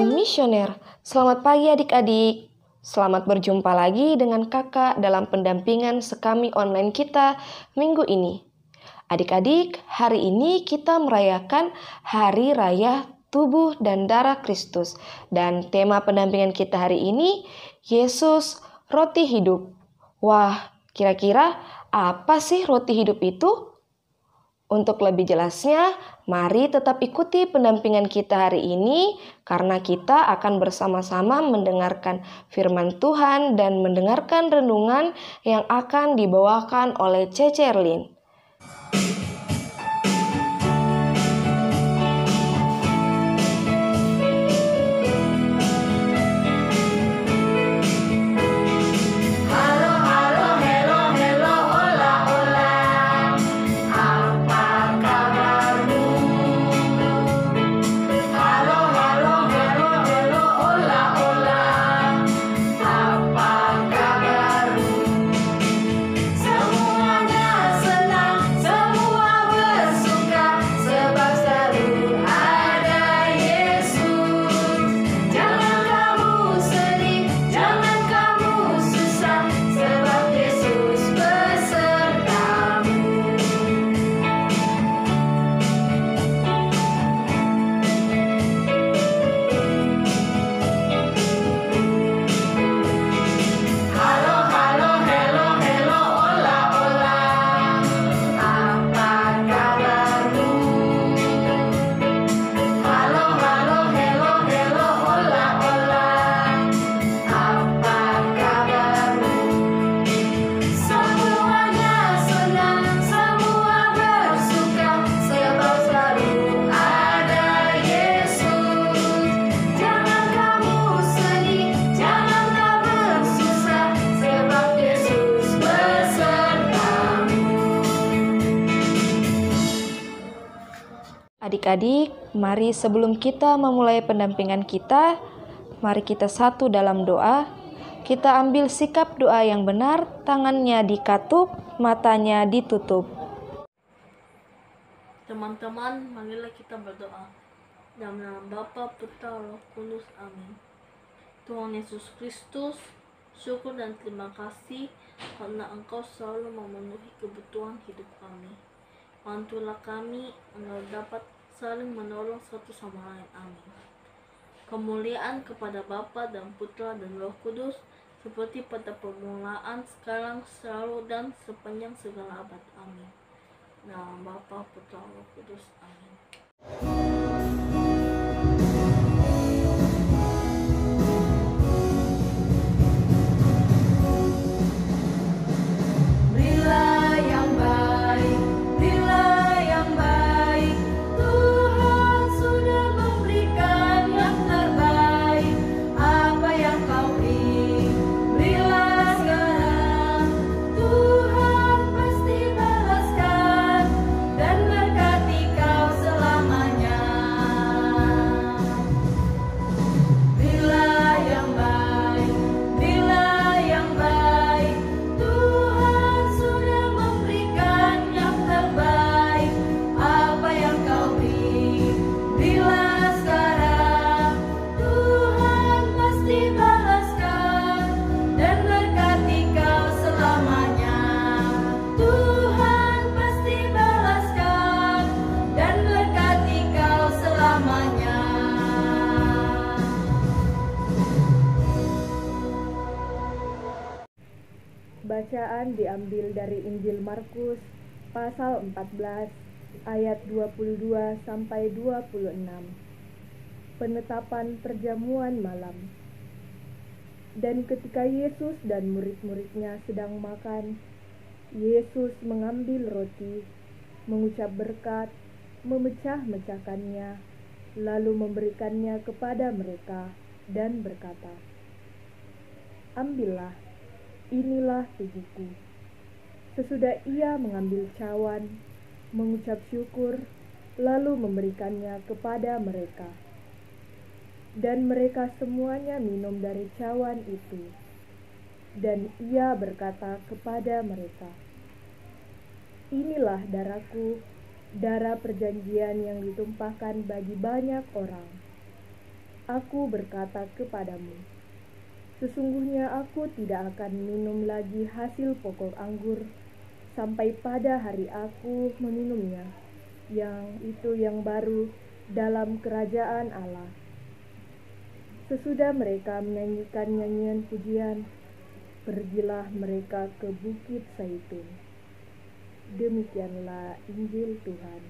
Salam misioner. Selamat pagi adik-adik. Selamat berjumpa lagi dengan kakak dalam pendampingan sekami online kita minggu ini. Adik-adik, hari ini kita merayakan Hari Raya Tubuh dan Darah Kristus. Dan tema pendampingan kita hari ini, Yesus, Roti Hidup. Wah, kira-kira apa sih roti hidup itu? Untuk lebih jelasnya, mari tetap ikuti pendampingan kita hari ini karena kita akan bersama-sama mendengarkan firman Tuhan dan mendengarkan renungan yang akan dibawakan oleh Cece Erlin. Adik-adik, mari sebelum kita memulai pendampingan kita, mari kita satu dalam doa. Kita ambil sikap doa yang benar, tangannya dikatup, matanya ditutup. Teman-teman, marilah kita berdoa. Dalam nama Bapa, Putra, Roh Kudus. Amin. Tuhan Yesus Kristus, syukur dan terima kasih karena Engkau selalu memenuhi kebutuhan hidup kami. Bantulah kami agar dapat saling menolong satu sama lain. Amin. Kemuliaan kepada Bapa dan Putra dan Roh Kudus, seperti pada permulaan, sekarang, selalu, dan sepanjang segala abad. Amin. Dalam Bapa, Putra, Roh Kudus. Amin. Bacaan diambil dari Injil Markus pasal 14 ayat 22 sampai 26. Penetapan perjamuan malam. Dan ketika Yesus dan murid-muridnya sedang makan, Yesus mengambil roti, mengucap berkat, memecah-mecahkannya, lalu memberikannya kepada mereka dan berkata, "Ambillah, inilah tubuhku." Sesudah ia mengambil cawan, mengucap syukur, lalu memberikannya kepada mereka. Dan mereka semuanya minum dari cawan itu. Dan ia berkata kepada mereka, "Inilah darahku, darah perjanjian yang ditumpahkan bagi banyak orang. aku berkata kepadamu, sesungguhnya aku tidak akan minum lagi hasil pokok anggur sampai pada hari aku meminumnya, yang itu yang baru dalam kerajaan Allah. Sesudah mereka menyanyikan nyanyian pujian, pergilah mereka ke Bukit Zaitun. Demikianlah Injil Tuhan.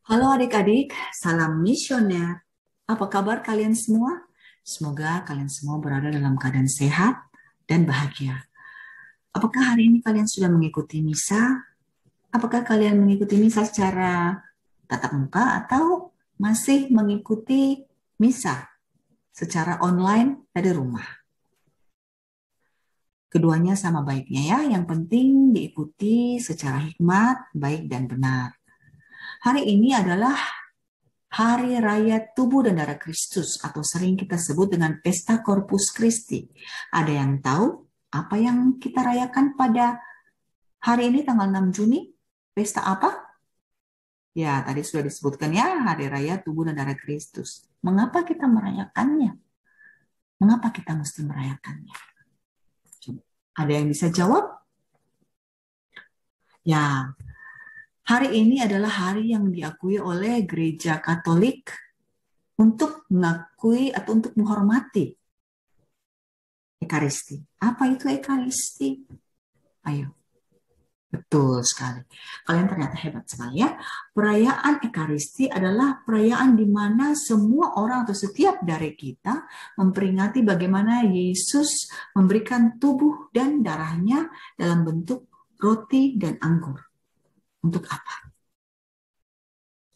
Halo adik-adik, salam misioner. Apa kabar kalian semua? Semoga kalian semua berada dalam keadaan sehat dan bahagia. Apakah hari ini kalian sudah mengikuti misa? Apakah kalian mengikuti misa secara tatap muka atau masih mengikuti misa secara online dari rumah? Keduanya sama baiknya ya, yang penting diikuti secara hikmat, baik dan benar. Hari ini adalah Hari Raya Tubuh dan Darah Kristus atau sering kita sebut dengan Pesta Corpus Christi. Ada yang tahu apa yang kita rayakan pada hari ini tanggal 6 Juni? Pesta apa? Ya, tadi sudah disebutkan ya, Hari Raya Tubuh dan Darah Kristus. Mengapa kita merayakannya? Mengapa kita mesti merayakannya? Coba, ada yang bisa jawab? Ya, hari ini adalah hari yang diakui oleh Gereja Katolik untuk mengakui atau untuk menghormati Ekaristi. Apa itu Ekaristi? Ayo. Betul sekali. Kalian ternyata hebat sekali ya. Perayaan Ekaristi adalah perayaan di mana semua orang atau setiap dari kita memperingati bagaimana Yesus memberikan tubuh dan darahnya dalam bentuk roti dan anggur. Untuk apa?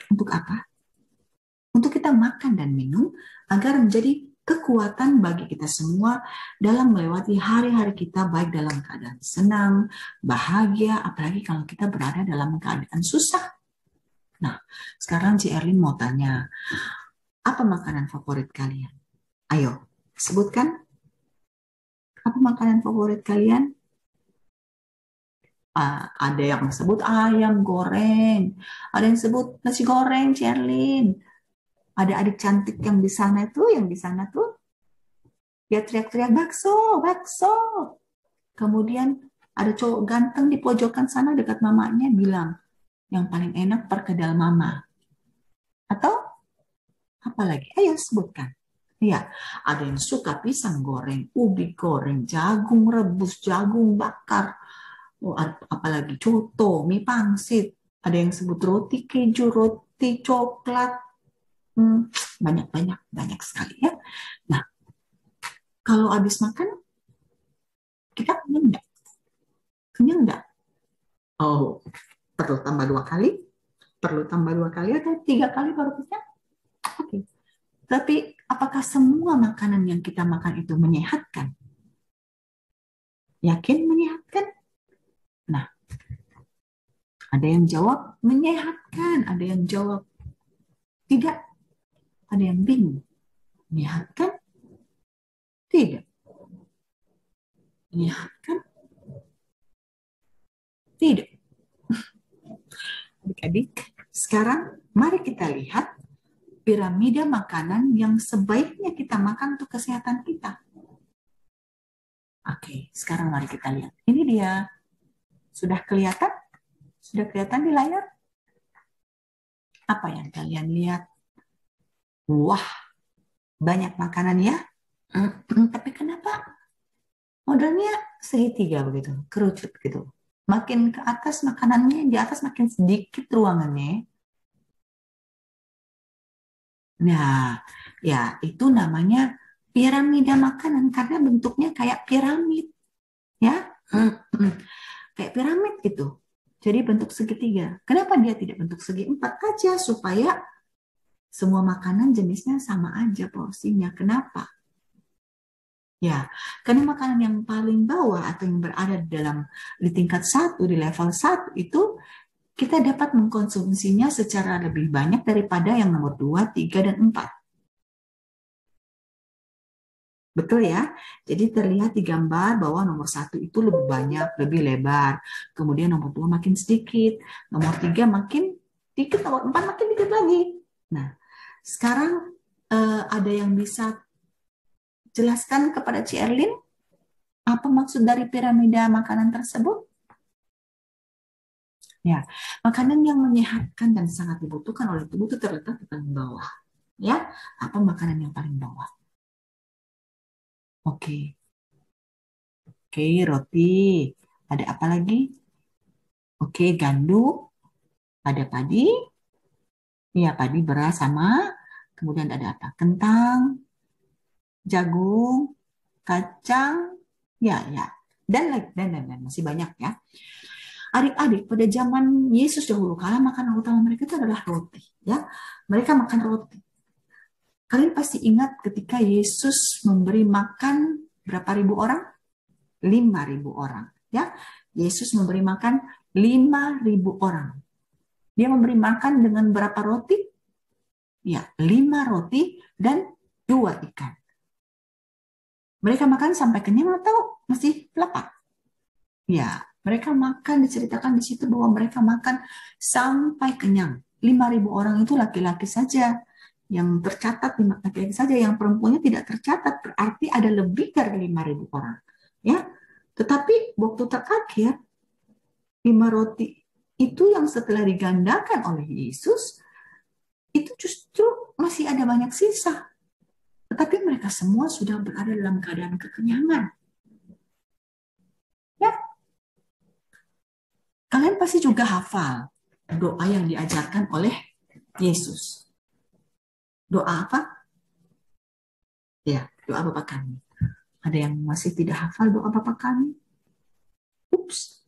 Untuk apa? Untuk kita makan dan minum agar menjadi kekuatan bagi kita semua dalam melewati hari-hari kita baik dalam keadaan senang, bahagia, apalagi kalau kita berada dalam keadaan susah. Nah, sekarang Ci Erlin mau tanya, apa makanan favorit kalian? Ayo, sebutkan. Apa makanan favorit kalian? Ada yang sebut ayam goreng, ada yang sebut nasi goreng, Cerlin. Ada adik cantik yang di sana tuh, dia teriak-teriak bakso, bakso. Kemudian ada cowok ganteng di pojokan sana dekat mamanya bilang, yang paling enak perkedel mama. Atau apa lagi? Ayo sebutkan. Iya, ada yang suka pisang goreng, ubi goreng, jagung rebus, jagung bakar. Apalagi coto, mie pangsit, ada yang sebut roti keju, roti coklat, banyak sekali ya. Nah, kalau habis makan, kita kenyang enggak? Kenyang enggak? Oh, perlu tambah 2 kali? Perlu tambah 2 kali atau 3 kali baru kenyang? Oke. Tapi apakah semua makanan yang kita makan itu menyehatkan? Yakin menyehatkan? Nah, ada yang jawab menyehatkan, ada yang jawab tidak, ada yang bingung. Menyehatkan? Tidak. Menyehatkan? Tidak. Adik-adik, sekarang mari kita lihat piramida makanan yang sebaiknya kita makan untuk kesehatan kita. Oke, sekarang mari kita lihat. Ini dia. Sudah kelihatan? Sudah kelihatan di layar? Apa yang kalian lihat? Wah, banyak makanan ya. Tapi kenapa modelnya segitiga begitu, kerucut gitu. Makin ke atas makanannya, di atas makin sedikit ruangannya. Nah, ya itu namanya piramida makanan karena bentuknya kayak piramid. Ya, kayak piramid gitu. Jadi bentuk segitiga. Kenapa dia tidak bentuk segi empat aja? Supaya semua makanan jenisnya sama aja porsinya. Kenapa? Ya, karena makanan yang paling bawah atau yang berada di tingkat 1, di level 1 itu kita dapat mengkonsumsinya secara lebih banyak daripada yang nomor 2, 3, dan 4. Betul ya? Jadi terlihat di gambar bahwa nomor 1 itu lebih banyak, lebih lebar. Kemudian nomor 2 makin sedikit. Nomor 3 makin sedikit, nomor 4 makin dikit lagi. Nah, sekarang Ada yang bisa jelaskan kepada Ci Erlin apa maksud dari piramida makanan tersebut? Ya, makanan yang menyehatkan dan sangat dibutuhkan oleh tubuh itu terletak di paling bawah. Ya, apa makanan yang paling bawah? Oke, oke, roti. Ada apa lagi? Oke, gandum. Ada padi. Ya, padi, beras sama. Kemudian ada apa? Kentang, jagung, kacang. Ya, ya. Dan masih banyak ya. Adik-adik, pada zaman Yesus dahulu kala makanan utama mereka itu adalah roti. Ya, mereka makan roti. Kalian pasti ingat ketika Yesus memberi makan berapa ribu orang? 5.000 orang. Ya, Yesus memberi makan 5.000 orang. Dia memberi makan dengan berapa roti? Ya, 5 roti dan 2 ikan. Mereka makan sampai kenyang atau masih lapar? Ya, mereka makan, diceritakan di situ bahwa mereka makan sampai kenyang. 5.000 orang itu laki-laki saja. Yang tercatat laki-laki saja, yang perempuannya tidak tercatat, berarti ada lebih dari 5.000 orang. Ya, tetapi waktu terakhir 5 roti itu yang setelah digandakan oleh Yesus, itu justru masih ada banyak sisa. Tetapi mereka semua sudah berada dalam keadaan kekenyangan. Ya, kalian pasti juga hafal doa yang diajarkan oleh Yesus. Doa apa? Ya, doa Bapa kami. Ada yang masih tidak hafal doa Bapa kami? Ups.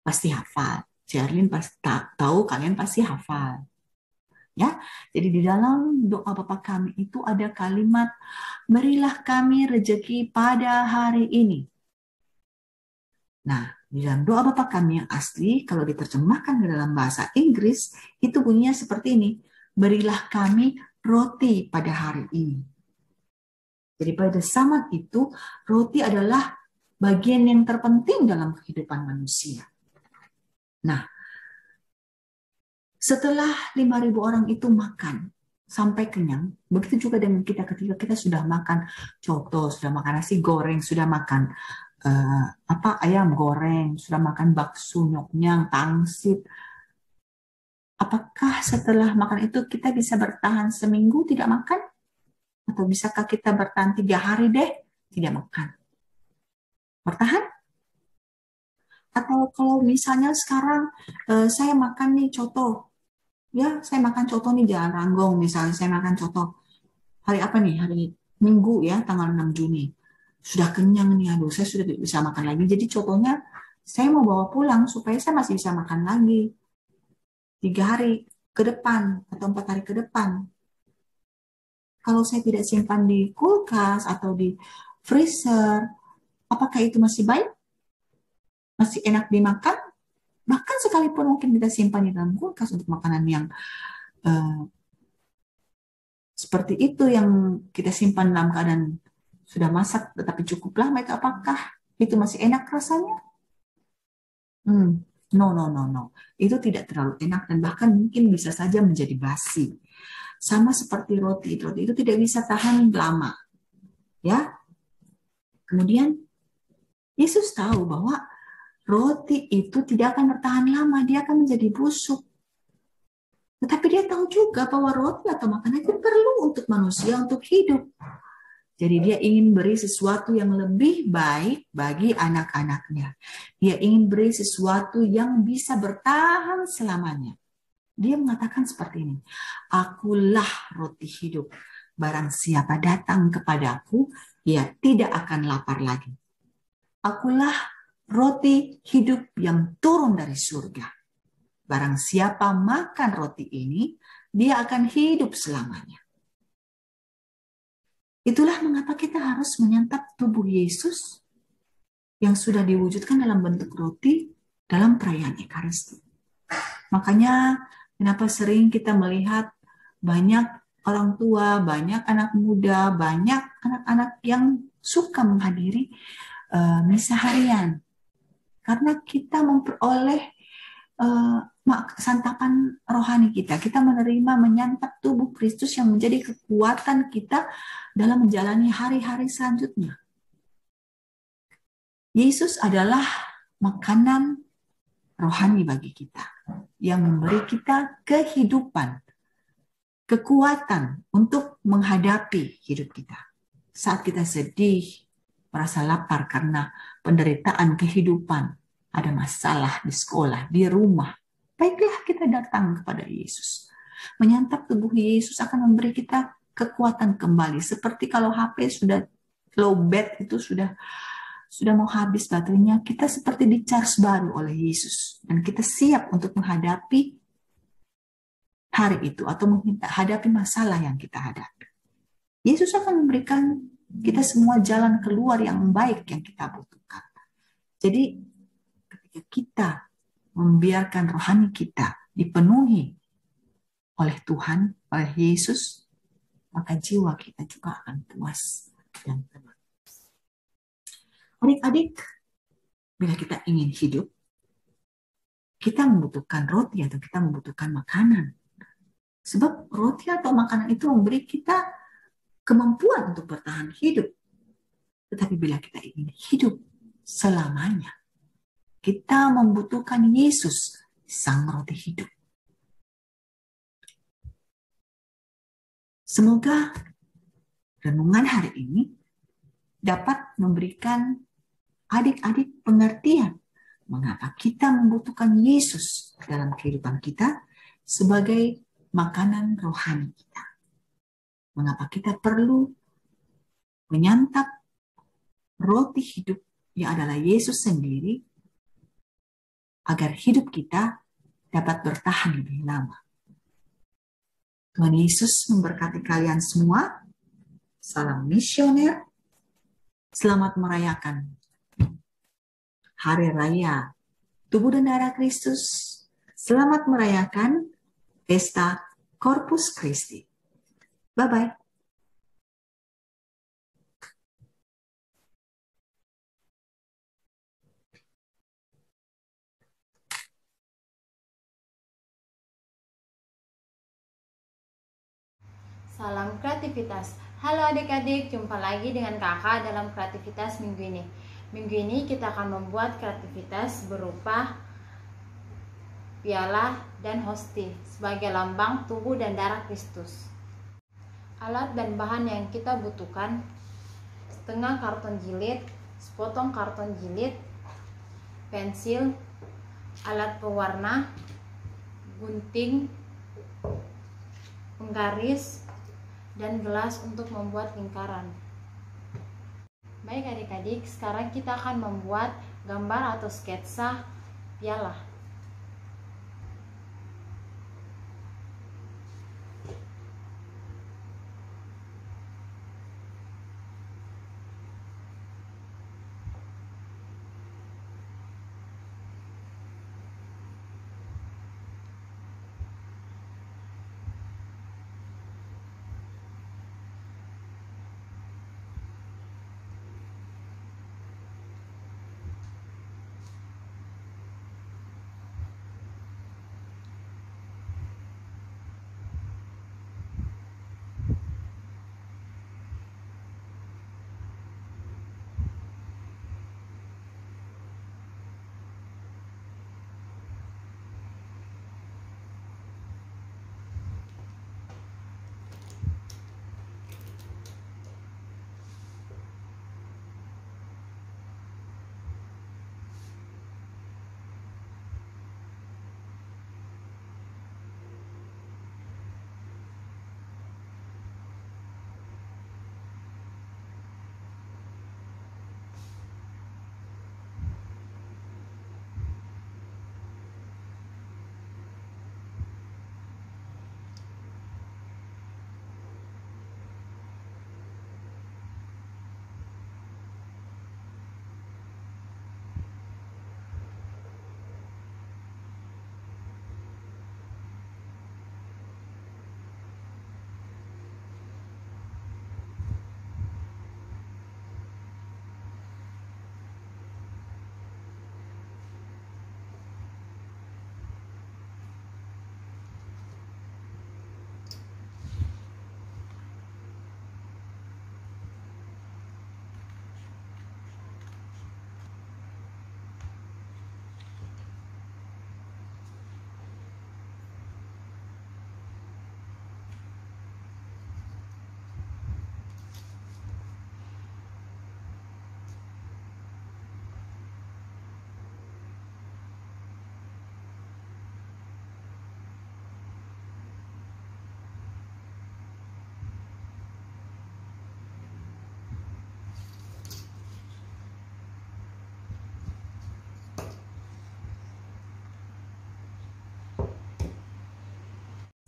Pasti hafal. Jarlin pasti tahu, kalian pasti hafal. Ya, jadi di dalam doa Bapa kami itu ada kalimat, berilah kami rejeki pada hari ini. Nah, di dalam doa Bapa kami yang asli, kalau diterjemahkan ke dalam bahasa Inggris, itu bunyinya seperti ini, berilah kami roti pada hari ini. Jadi pada zaman itu, roti adalah bagian yang terpenting dalam kehidupan manusia. Nah, setelah 5.000 orang itu makan sampai kenyang, begitu juga dengan kita ketika kita sudah makan coto, sudah makan nasi goreng, sudah makan ayam goreng, sudah makan bakso, nyoknyang, pangsit. Apakah setelah makan itu kita bisa bertahan seminggu tidak makan? Atau bisakah kita bertahan 3 hari deh tidak makan? Bertahan? Atau kalau misalnya sekarang saya makan nih coto, ya saya makan coto nih Jalan Ranggong, misalnya saya makan coto hari apa nih? Hari Minggu ya, tanggal 6 Juni. Sudah kenyang nih, aduh saya sudah tidak bisa makan lagi. Jadi cotonya saya mau bawa pulang supaya saya masih bisa makan lagi 3 hari ke depan atau 4 hari ke depan. Kalau saya tidak simpan di kulkas atau di freezer, apakah itu masih baik? Masih enak dimakan? Bahkan sekalipun mungkin kita simpan di dalam kulkas untuk makanan yang seperti itu, yang kita simpan dalam keadaan sudah masak tetapi cukup lama, itu apakah itu masih enak rasanya? No. Itu tidak terlalu enak dan bahkan mungkin bisa saja menjadi basi. Sama seperti roti itu tidak bisa tahan lama. Ya. Kemudian Yesus tahu bahwa roti itu tidak akan bertahan lama, dia akan menjadi busuk. Tetapi dia tahu juga bahwa roti atau makanan itu perlu untuk manusia untuk hidup. Jadi dia ingin beri sesuatu yang lebih baik bagi anak-anaknya. Dia ingin beri sesuatu yang bisa bertahan selamanya. Dia mengatakan seperti ini, akulah roti hidup. Barang siapa datang kepadaku, ia tidak akan lapar lagi. Akulah roti hidup yang turun dari surga. Barang siapa makan roti ini, dia akan hidup selamanya. Itulah mengapa kita harus menyantap tubuh Yesus yang sudah diwujudkan dalam bentuk roti dalam perayaan Ekaristi. Makanya kenapa sering kita melihat banyak orang tua, banyak anak muda, banyak anak-anak yang suka menghadiri misa harian. Karena kita memperoleh santapan rohani kita. Kita menerima, menyantap tubuh Kristus yang menjadi kekuatan kita dalam menjalani hari-hari selanjutnya. Yesus adalah makanan rohani bagi kita, yang memberi kita kehidupan, kekuatan untuk menghadapi hidup kita. Saat kita sedih, merasa lapar karena penderitaan kehidupan, ada masalah di sekolah, di rumah, baiklah kita datang kepada Yesus. Menyantap tubuh Yesus akan memberi kita kekuatan kembali. Seperti kalau HP sudah low bat, itu sudah mau habis baterainya, kita seperti di-charge baru oleh Yesus. Dan kita siap untuk menghadapi hari itu atau menghadapi masalah yang kita hadapi. Yesus akan memberikan kita semua jalan keluar yang baik yang kita butuhkan. Jadi ketika kita membiarkan rohani kita dipenuhi oleh Tuhan, oleh Yesus, maka jiwa kita juga akan puas dan tenang. Adik-adik, bila kita ingin hidup, kita membutuhkan roti atau kita membutuhkan makanan. Sebab roti atau makanan itu memberi kita kemampuan untuk bertahan hidup. Tetapi bila kita ingin hidup selamanya, kita membutuhkan Yesus, Sang Roti Hidup. Semoga renungan hari ini dapat memberikan adik-adik pengertian mengapa kita membutuhkan Yesus dalam kehidupan kita sebagai makanan rohani kita. Mengapa kita perlu menyantap roti hidup yang adalah Yesus sendiri agar hidup kita dapat bertahan lebih lama. Tuhan Yesus memberkati kalian semua. Salam misioner. Selamat merayakan Hari Raya Tubuh dan Darah Kristus. Selamat merayakan Pesta Corpus Christi. Bye-bye. Salam kreativitas. Halo adik-adik, jumpa lagi dengan kakak dalam kreativitas minggu ini. Minggu ini kita akan membuat kreativitas berupa piala dan hosti sebagai lambang tubuh dan darah Kristus. Alat dan bahan yang kita butuhkan: setengah karton jilid, sepotong karton jilid, pensil, alat pewarna, gunting, penggaris, dan gelas untuk membuat lingkaran. Baik adik-adik, sekarang kita akan membuat gambar atau sketsa piala.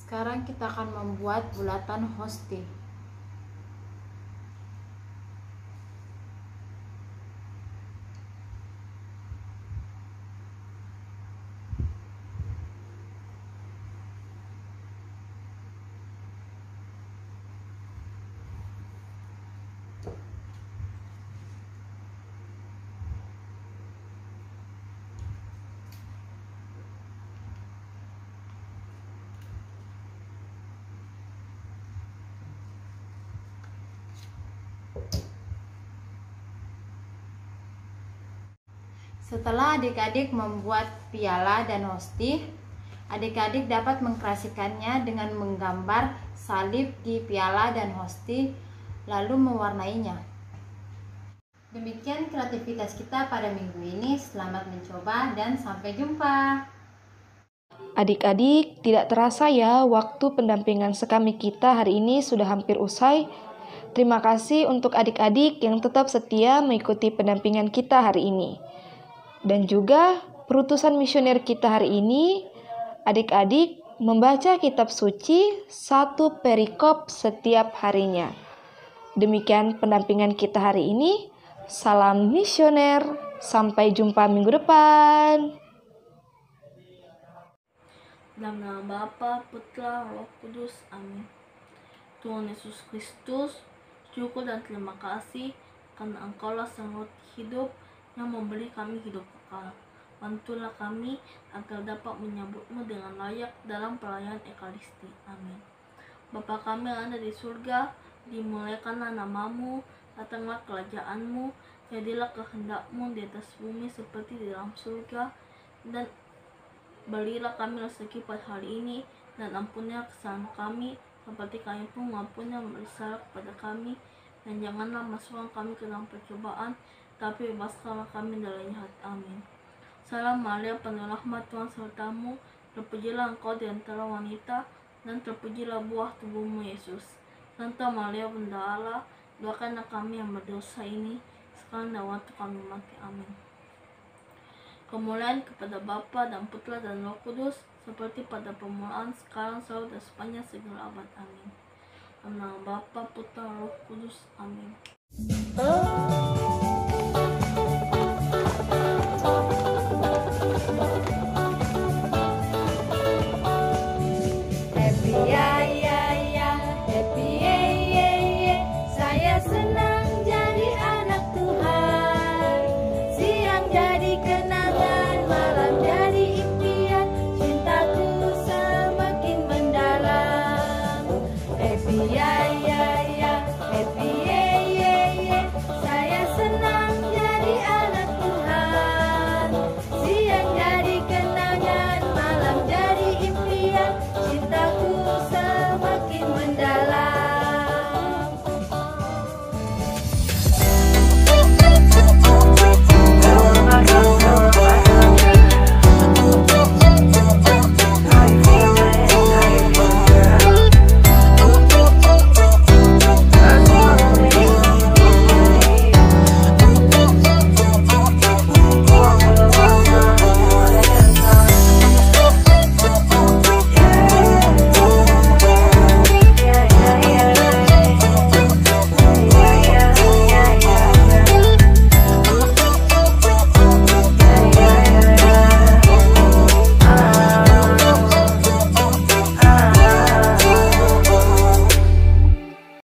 Sekarang kita akan membuat bulatan hostia. Setelah adik-adik membuat piala dan hostia, adik-adik dapat mengkreasikannya dengan menggambar salib di piala dan hostia, lalu mewarnainya. Demikian kreativitas kita pada minggu ini. Selamat mencoba dan sampai jumpa. Adik-adik, tidak terasa ya waktu pendampingan sekami kita hari ini sudah hampir usai. Terima kasih untuk adik-adik yang tetap setia mengikuti pendampingan kita hari ini. Dan juga perutusan misioner kita hari ini, adik-adik membaca kitab suci 1 perikop setiap harinya. Demikian pendampingan kita hari ini. Salam misioner, sampai jumpa minggu depan. Dalam nama Bapa, Putra, Roh Kudus. Amin. Tuhan Yesus Kristus, syukur dan terima kasih karena Engkaulah sang roti hidup yang memberi kami hidup kekal. Bantulah kami agar dapat menyambutmu dengan layak dalam perayaan Ekaristi. Amin. Bapa kami yang ada di surga, dimulaikanlah namamu, datanglah kerajaanmu, jadilah kehendakmu di atas bumi seperti di dalam surga, dan berilah kami rezeki pada hari ini, dan ampunilah kesalahan kami, seperti kami pun mengampuni yang bersalah kepada kami, dan janganlah masukkan kami ke dalam percobaan, tapi bebaskanlah kami dari jahat. Amin. Salam Maria, penuh rahmat, Tuhan sertamu, terpujilah engkau di antara wanita, dan terpujilah buah tubuhmu Yesus. Santa Maria, Bunda Allah, doakanlah kami yang berdosa ini, sekarang dan waktu kami mati. Amin. Kemuliaan kepada Bapa dan Putra dan Roh Kudus, seperti pada permulaan, sekarang, selalu, dan sepanjang segala abad. Amin. Dalam nama Bapa, Putra, Roh Kudus. Amin.